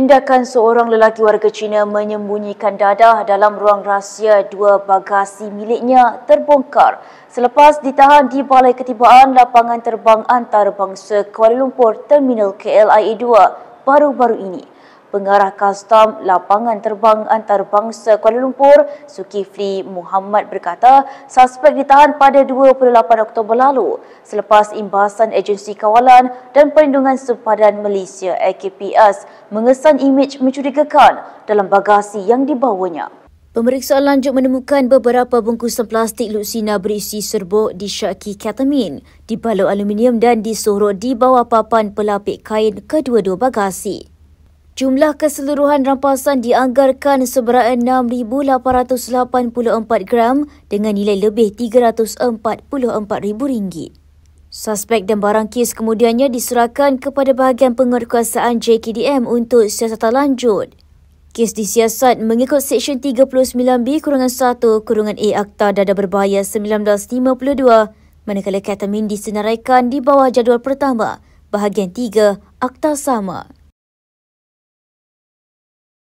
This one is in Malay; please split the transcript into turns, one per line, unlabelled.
Tindakan seorang lelaki warga Cina menyembunyikan dadah dalam ruang rahsia dua bagasi miliknya terbongkar selepas ditahan di Balai Ketibaan Lapangan Terbang Antarabangsa Kuala Lumpur Terminal KLIA 2 baru-baru ini. Pengarah Kastam Lapangan Terbang Antarabangsa Kuala Lumpur, Zulkifli Muhammad berkata, suspek ditahan pada 28 Oktober lalu selepas imbasan Agensi Kawalan dan Perlindungan Sempadan Malaysia AKPS mengesan imej mencurigakan dalam bagasi yang dibawanya. Pemeriksaan lanjut menemukan beberapa bungkusan plastik luksina berisi serbuk disyaki ketamin, dibalut aluminium dan disorok di bawah papan pelapik kain kedua-dua bagasi. Jumlah keseluruhan rampasan dianggarkan seberat 6,884 gram dengan nilai lebih RM344,000. Suspek dan barang kes kemudiannya diserahkan kepada bahagian penguatkuasaan JKDM untuk siasatan lanjut. Kes disiasat mengikut Seksyen 39B-1-A Akta Dadah Berbahaya 1952, manakala ketamin disenaraikan di bawah jadual pertama, bahagian 3 Akta sama.